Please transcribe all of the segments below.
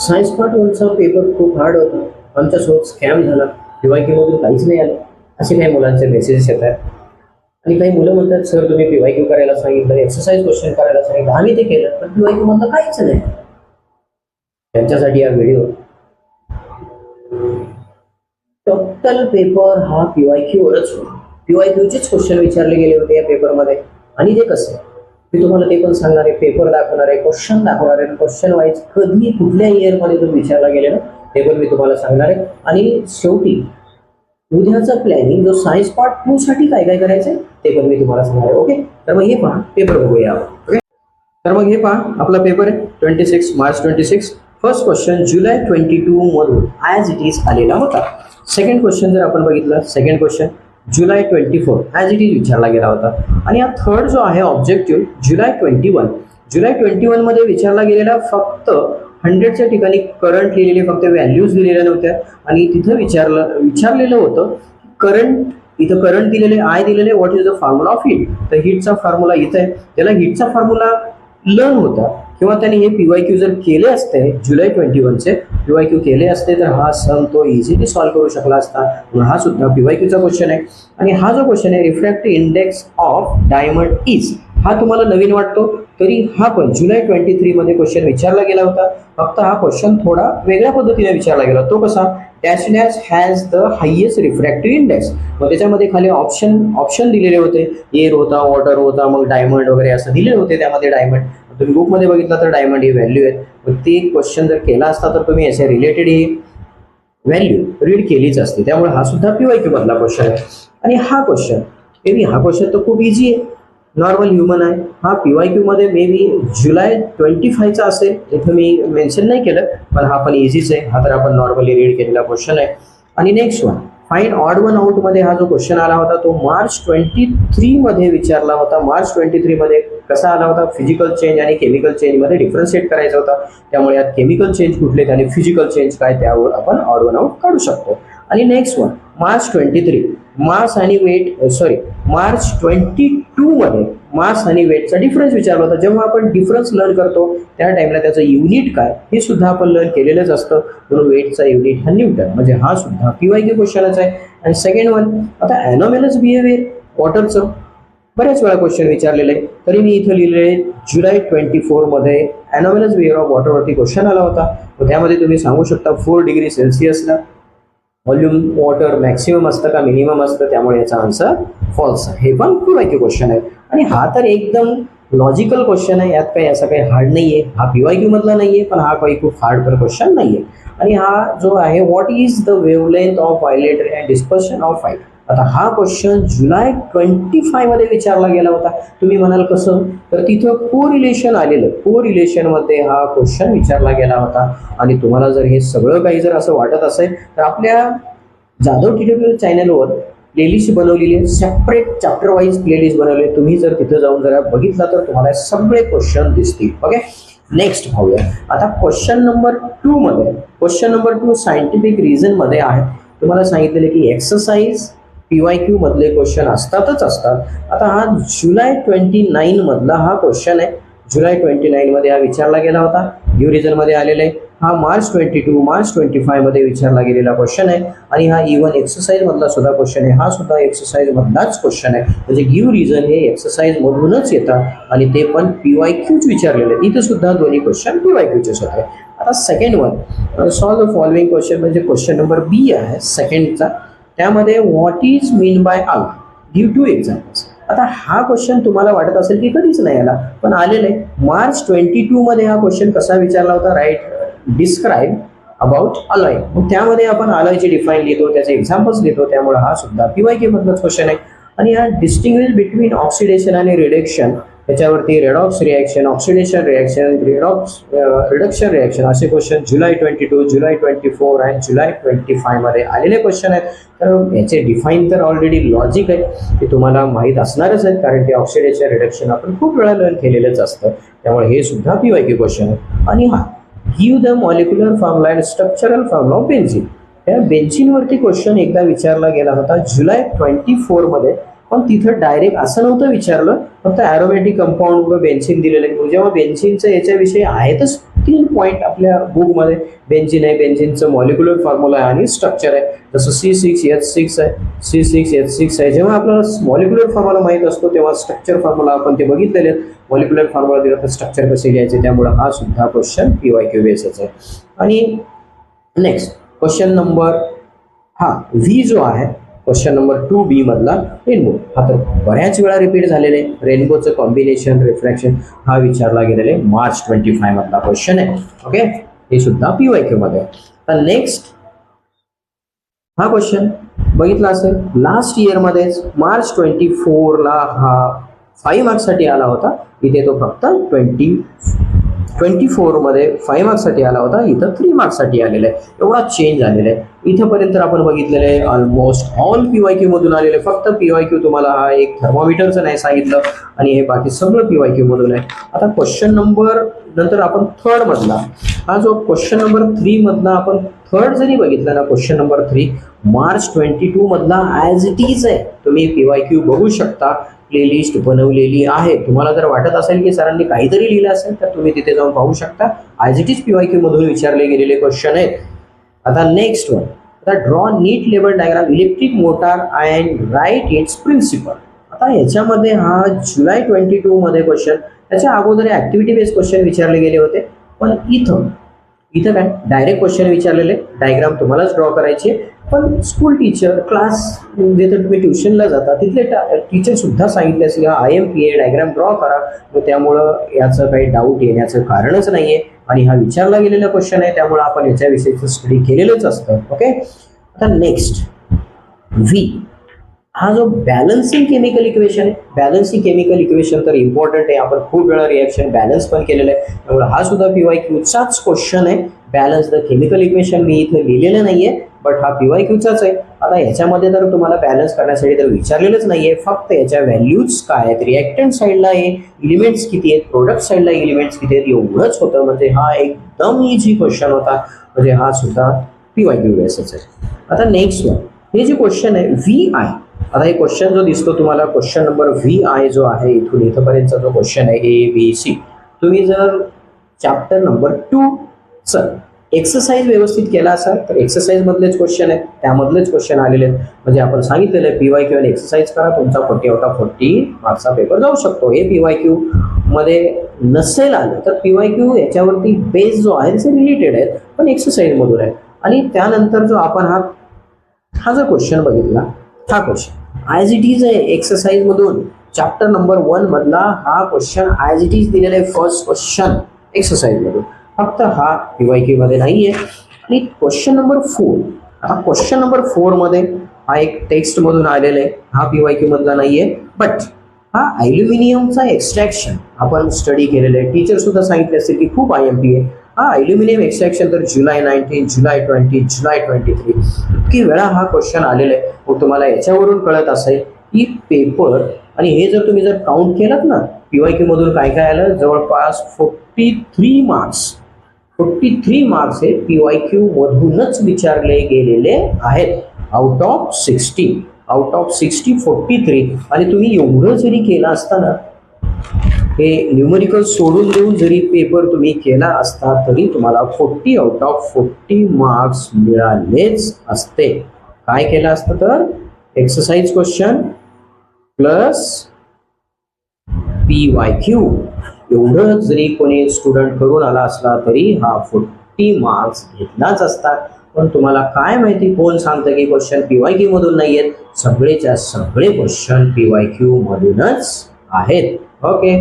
Science part वनचा paper खूप hard होता, आमच्यासोबत स्कॅम झाला, PYQ मधून काहीच नाही आलं, असे काही मुलांचे मेसेजेस येतात. आणि काही मुलं म्हणतात सर तुम्ही PYQ करायला सांगितलं, एक्सरसाइज क्वेश्चन करायला सांगितलं, आम्ही ते केलं पण PYQ मधलं काहीच नाही. त्यांच्यासाठी हा व्हिडिओ. टोटल पेपर हा PYQ वरच होता. PYQ चेच क्वेश्चन विचारले गेले होते या पेपरमध्ये. आणि ते कसं मी तुम्हाला ते पण सांगणार आहे, पेपर दाखवणार आहे, क्वेश्चन दाखवणार आहे, क्वेश्चन वाईज कधी कुठल्या इयरमध्ये तुम्ही विचारला गेलेला ते पण मी तुम्हाला सांगणार आहे. आणि शेवटी उद्याचा प्लॅनिंग जो सायन्स पार्ट 2 साठी काय काय करायचंय ते पण मी तुम्हाला सांगणार आहे. ओके, तर मग हे पहा, पेपर बघूया. ओके, तर मग हे पहा, आपला पेपर आहे 26 मार्च 26. फर्स्ट क्वेश्चन जुलै 22 मधून ॲज इट इज आलेला होता. सेकंड क्वेश्चन जर आपण बघितलं, second question July 24 as it is विचारला गेला होता. आणि हा थर्ड जो आहे ऑब्जेक्टिव्ह जुलै 21. जुलै 21 मध्ये विचारला गेलेला फक्त 100च्या ठिकाणी करंट लिहिलेले फक्त व्हॅल्यूज दिलेल्या नव्हत्या. आणि तिथं विचारलेलं होतं करंट, इथं करंट दिलेले, आय दिलेले, what is the formula of heat. तर हीटचा फॉर्म्युला इथं आहे, त्याला हीटचा फॉर्म्युला लर्न होता. किंवा त्यांनी हे PYQ जर केले असते, जुलै 21चे PYQ केले असते तर हा सम तो इझिली सॉल्व्ह करू शकला असता. हा सुद्धा PYQचा क्वेश्चन आहे. आणि हा जो क्वेश्चन आहे refractive index of diamond is, हा तुम्हाला नवीन वाटतो तरी हा पण जुलै 23 मध्ये क्वेश्चन विचारला गेला होता. फक्त हा क्वेश्चन थोडा वेगळ्या पद्धतीने विचारला गेला. तो कसा, dash dash has the highest refractive index. मग त्याच्यामध्ये खाली ऑप्शन दिलेले होते, एअर होता, वॉटर होता, मग डायमंड वगैरे असं दिलेले होते. त्यामध्ये डायमंड तुम्ही बुकमध्ये बघितलं तर डायमंड ही व्हॅल्यू आहे. मग ते क्वेश्चन जर केला असता तर तुम्ही याच्या रिलेटेड ही व्हॅल्यू रीड केलीच असते. त्यामुळे हा सुद्धा PYQ मधला क्वेश्चन आहे. आणि हा क्वेश्चन हा क्वेश्चन तर खूप इझी आहे, नॉर्मल ह्युमन आहे. हा PYQ मध्ये मे बी जुलै 25चा असेल, इथं मी मेन्शन नाही केलं, पण हा पण इझीच आहे. हा तर आपण नॉर्मली रीड केलेला क्वेश्चन आहे. आणि next one find odd one out मध्ये हा जो क्वेश्चन आला होता तो मार्च 23 मध्ये विचारला होता. मार्च 23 मध्ये कसा आला होता, फिजिकल चेंज आणि केमिकल चेंज मध्ये डिफरन्शिएट करायचा होता. त्यामुळे यात केमिकल चेंज कुठले आणि फिजिकल चेंज काय त्यावर आपण ऑड वन आउट काढू शकतो. आणि नेक्स्ट वन मार्च 23 मास आणि वेट, मार्च 22 मध्ये मास आणि वेटचा डिफरन्स विचारला होता. जेव्हा आपण डिफरन्स लर्न करतो त्या टाइमला त्याचं युनिट काय हे सुद्धा आपण लर्न केलेलंच असतं. म्हणून वेटचा युनिट हा न्यूटन, म्हणजे हा सुद्धा PYQ क्वेश्चनच आहे. आणि सेकंड वन आता ॲनोमॅलस बिहेवियर वॉटरचं बऱ्याच वेळा क्वेश्चन विचारलेलं आहे, तरी मी इथं लिहिलेले जुलै 24 मध्ये ॲनोमॅलस बिहेवियर ऑफ वॉटरवरती क्वेश्चन आला होता. त्यामध्ये तुम्ही सांगू शकता 4 डिग्री सेल्सिअसला व्हॉल्यूम वॉटर मॅक्सिमम असतं का मिनिमम असतं, त्यामुळे याचा आन्सर फॉल्स आहे. हे पण PYQ क्वेश्चन आहे. आणि हा तर एकदम लॉजिकल क्वेश्चन आहे, यात काही असं काही हार्ड नाहीये. हा PYQ मधला नाहीये, पण हा काही खूप हार्ड पण क्वेश्चन नाहीये. आणि हा जो आहे what is the wavelength of violet ray and dispersion of light. आता हा क्वेश्चन जुलै 25 मध्ये विचारला गेला होता. तुम्ही म्हणाल कसं, तर तिथं कोरिलेशन आलेलं, कोरिलेशन मध्ये हा क्वेश्चन विचारला गेला होता. आणि तुम्हाला जर हे सगळं काही जर असं वाटत असेल तर आपल्या जाधव ट्युटोरियल चॅनलवर प्लेलिस्ट बनवलेली आहे, सेपरेट चॅप्टर वाईज प्लेलिस्ट बनवली आहे. तुम्ही जर तिथं जाऊन जरा बघितला तर तुम्हाला सगळे क्वेश्चन दिसतील. ओके, नेक्स्ट पाहूया. आता क्वेश्चन नंबर 2 मध्ये, क्वेश्चन नंबर 2 सायंटिफिक रिझन मध्ये आहे. तुम्हाला सांगितलेलं की एक्सरसाइज PYQ मधले क्वेश्चन असतातच असतात. आता हा जुलै 29 मधला हा क्वेश्चन आहे. जुलै 29 मध्ये हा विचारला गेला होता, न्यू रिझन मध्ये आलेला आहे. हा मार्च 22 मार्च 25 मध्ये विचारला गेलेला क्वेश्चन आहे. आणि हा इव्हन एक्सरसाइज मधला सुद्धा क्वेश्चन आहे. हा सुद्धा एक्सरसाइज मधलाच क्वेश्चन आहे. म्हणजे गिव्ह रिझन हे एक्सरसाइज मधूनच येतात आणि ते पण PYQच विचारलेले. इथं सुद्धा दोन्ही क्वेश्चन PYQचेच होते. आता second one solve the following question, म्हणजे क्वेश्चन नंबर B आहे सेकंडचा. त्यामध्ये व्हॉट इज मीन बाय आग, गिव्ह 2 एक्झाम्पल्स. आता हा क्वेश्चन तुम्हाला वाटत असेल की कधीच नाही आला, पण आलेला आहे. मार्च 22 मध्ये हा क्वेश्चन कसा विचारला होता, राईट डिस्क्राईब अबाउट अलॉय. मग त्यामध्ये आपण अलॉयची डिफाईन लिहितो, त्याचे एक्झाम्पल्स लिहितो. त्यामुळे हा सुद्धा PYQ मधलाच क्वेश्चन आहे. आणि हा डिस्टिंग्विश बिटवीन ऑक्सिडेशन आणि रिडक्शन, त्याच्यावरती redox reaction, oxidation reaction, reduction reaction असे क्वेश्चन जुलै 22 जुलै 24 आणि जुलै 25 मध्ये आलेले क्वेश्चन आहेत. तर याचे डिफाईन तर ऑलरेडी लॉजिक आहे, ते तुम्हाला माहीत असणारच आहे, कारण की ऑक्सिडेशन रिडक्शन आपण खूप वेळा लर्न केलेलंच असतं. त्यामुळे हे सुद्धा PYQ क्वेश्चन आहे. आणि हा give the molecular formula and structural formula of benzene. त्या बेन्झीनवरती क्वेश्चन एकदा विचारला गेला होता जुलै 24 मध्ये, पण तिथं डायरेक्ट असं नव्हतं विचारलं, फक्त ॲरोमॅटिक कंपाऊंड व बेन्झीन दिलेलं आहे. जेव्हा बेन्झीनचं याच्याविषयी आहेतच 3 पॉईंट आपल्या बुकमध्ये. बेन्झिन आहे, बेन्झिनचं मॉलिक्युलर फॉर्म्युला आहे आणि स्ट्रक्चर आहे. जसं C6H6 आहे, C6H6 आहे. जेव्हा आपल्याला मॉलिक्युलर फॉर्म्युला माहीत असतो तेव्हा स्ट्रक्चर फॉर्म्युला आपण ते बघितलेले आहेत. मॉलिक्युलर फॉर्म्युला दिला तर स्ट्रक्चर कसे लिहायचे, त्यामुळे हा सुद्धा क्वेश्चन PYQ बेसच आहे. आणि नेक्स्ट क्वेश्चन नंबर व्ही जो आहे क्वेश्चन नंबर 2B मधला रेनबो, हा तर बऱ्याच वेळा रिपीट झालेले. रेनबोचं कॉम्बिनेशन रिफ्रॅक्शन हा विचारला गेलेले मार्च 25 मधला क्वेश्चन आहे. ओके, हे सुद्धा PYQ मध्ये आहे. तर नेक्स्ट हा क्वेश्चन बघितला असेल लास्ट इयर मध्येच मार्च 24 ला हा 5 मार्क्स साठी आला होता. इथे तो फक्त 24 मध्ये 5 मार्क्स साठी आला होता, इथं 3 मार्क्स साठी आलेला आहे. एवढा चेंज झालेला आहे. इथंपर्यंत आपण बघितलेलं आहे ऑलमोस्ट ऑल PYQ मधून आलेले. फक्त PYQ तुम्हाला हा एक थर्मोमीटरचं नाही सांगितलं आणि हे बाकी सगळं PYQ मधून आहे. आता क्वेश्चन नंबर नंतर आपण थर्ड मधला हा जो क्वेश्चन नंबर 3 मधला आपण थर्ड जरी बघितला ना, क्वेश्चन नंबर 3 मार्च 22 मधला ॲज इट इज आहे. तुम्ही PYQ बघू शकता, प्लेलिस्ट बनवलेली आहे. तुम्हाला जर वाटत असेल की सरांनी काहीतरी लिहिलं असेल तर तुम्ही तिथे जाऊन पाहू शकता. ॲज इट इज PYQ मधून विचारले गेलेले क्वेश्चन आहेत. आता नेक्स्ट वन, आता draw neat label diagram electric motor and write its principle. आता याच्यामध्ये हा जुलै 22 मध्ये क्वेश्चन, त्याच्या अगोदर ऍक्टिव्हिटी बेस्ड क्वेश्चन विचारले गेले होते. पण इथं काय डायरेक्ट क्वेश्चन विचारलेले, डायग्राम तुम्हालाच ड्रॉ करायची. पण स्कूल टीचर क्लास जिथे तुम्ही ट्युशनला जाता तिथले टीचर सुद्धा सांगितले असेल हा IMPA डायग्राम ड्रॉ करा. मग त्यामुळं याचं काही डाऊट येण्याचं कारणच नाहीये आणि हा विचारला गेलेला क्वेश्चन आहे, त्यामुळे आपण याच्याविषयीचं स्टडी केलेलंच असतं. ओके, आता नेक्स्ट V हा जो बॅलन्सिंग केमिकल इक्वेशन आहे. बॅलन्सिंग केमिकल इक्वेशन तर इम्पॉर्टंट आहे. आपण खूप वेळा रिएक्शन बॅलन्स पण केलेलं आहे, त्यामुळे हा सुद्धा PYQचाच क्वेश्चन आहे. बॅलन्स द केमिकल इक्वेशन मी इथे लिहिलेलं नाहीये, बट हा PYQचाच आहे. आता याच्यामध्ये तर तुम्हाला बॅलन्स करण्यासाठी तर विचारलेलंच नाहीये, फक्त याच्या व्हॅल्यूज काय आहेत, रिएक्टंट साईडला एलिमेंट्स किती आहेत, प्रोडक्ट साईडला एलिमेंट्स किती आहेत, एवढंच होतं. म्हणजे हा एकदम इझी क्वेश्चन होता. म्हणजे हा सुद्धा PYQ बेसच आहे. आता नेक्स्ट वन, हे जे क्वेश्चन आहे VI. आता हे क्वेश्चन जो दिसतो तुम्हाला क्वेश्चन नंबर VI जो आहे इथून इथपर्यंतचा जो क्वेश्चन आहे ABC, तुम्ही जर चॅप्टर नंबर 2 एक्सरसाइज व्यवस्थित केला असाल तर एक्सरसाइज मधलेच क्वेश्चन आहे, त्यामधलेच क्वेश्चन आलेले आहेत. म्हणजे आपण सांगितलेलं आहे PYQ आणि एक्सरसाइज करा, तुमचा 40/40 मार्क्सचा पेपर जाऊ शकतो. हे PYQ मध्ये नसेल आलं तर PYQ याच्यावरती बेस जो आहे ते रिलेटेड आहे, पण एक्सरसाइज मधून आहे. आणि त्यानंतर जो आपण हा जो क्वेश्चन बघितला, हा क्वेश्चन ॲज इट इज आहे एक्सरसाइज मधून. चॅप्टर नंबर 1 मधला हा क्वेश्चन ॲज इट इज दिलेला आहे, फर्स्ट क्वेश्चन एक्सरसाइज मधून. फक्त हा PYQ मध्ये नाहीये. आणि क्वेश्चन नंबर 4, हा क्वेश्चन नंबर 4 मध्ये हा एक टेक्स्ट मधून आलेला आहे, हा PYQ मधला नाहीये. बट हा ॲल्युमिनियमचा एक्स्ट्रॅक्शन आपण स्टडी केलेला आहे. टीचर सुद्धा सांगितले असेल की खूप IMPA. हा ॲल्युमिनियम एक्स्ट्रॅक्शन तर जुलै 19, जुलै 20, जुलै 23 इतकी वेळा हा क्वेश्चन आलेला आहे. मग तुम्हाला याच्यावरून कळत असेल की पेपर, आणि हे जर तुम्ही जर काउंट केलं ना PYQ मधून काय काय आलं, जवळपास 43 मार्क्स हे PYQ मधूनच विचारले गेलेले आहेत. Out of 60 43. आणि तुम्ही एवढं जरी केलं असताना, हे न्यूमरिकल सोडून देऊन जरी पेपर तुम्ही केला असता तरी तुम्हाला 40/40 मार्क्स मिळालेच असते. काय केलं असतं तर एक्सरसाइज क्वेश्चन प्लस PYQ एवढं जरी कोणी स्टुडंट करून आला असला तरी हा 40 मार्क्स घेतलाच असतात. पण तुम्हाला काय माहिती, कोण सांगतं की क्वेश्चन PYQ मधून नाही आहेत? सगळेच्या सगळे क्वेश्चन PYQ मधूनच आहेत. ओके,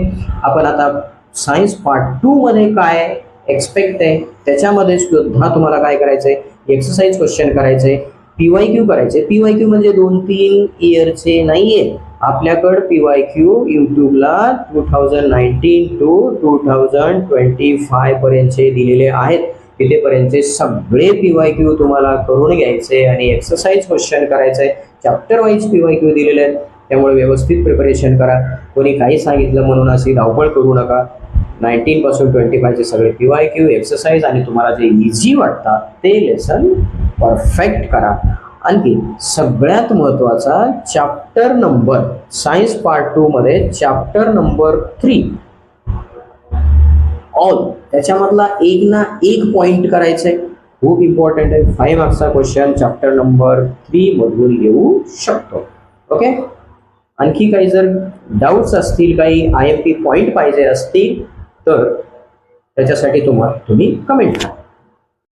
आपण आता सायन्स पार्ट 2 मध्ये काय एक्सपेक्ट आहे त्याच्यामध्ये सुद्धा तुम्हाला काय करायचंय, एक्सरसाइज क्वेश्चन करायचंय, PYQ करायचे. PYQ म्हणजे 2-3 इयरचे नाहीये. आपल्याकडे PYQ युट्यूबला 2019 to 2025 पर्यंतचे दिलेले आहेत. तिथेपर्यंतचे सगळे PYQ तुम्हाला करून घ्यायचे आणि एक्सरसाइज क्वेश्चन करायचंय. चॅप्टर वाईज PYQ दिलेले आहेत, त्यामुळे व्यवस्थित प्रिपरेशन करा. कोणी काही सांगितलं म्हणून अशी धावपळ करू नका. 19 पासून 25 चे सगळे PYQ एक्सरसाइज आणि तुम्हाला जे इझी वाटतात ते लेसन परफेक्ट करा. आणखी सगळ्यात महत्वाचा चॅप्टर नंबर सायन्स पार्ट 2 मध्ये चॅप्टर नंबर 3 ऑल त्याच्यामधला एक ना एक पॉइंट करायचंय, खूप इम्पॉर्टंट आहे. 5 मार्क्सचा क्वेश्चन चॅप्टर नंबर 3 मधून येऊ शकतो. ओके, आणखी काही जर डाऊट्स असतील, काही IMP पॉइंट पाहिजे असतील तर त्याच्यासाठी तुम्ही कमेंट करा.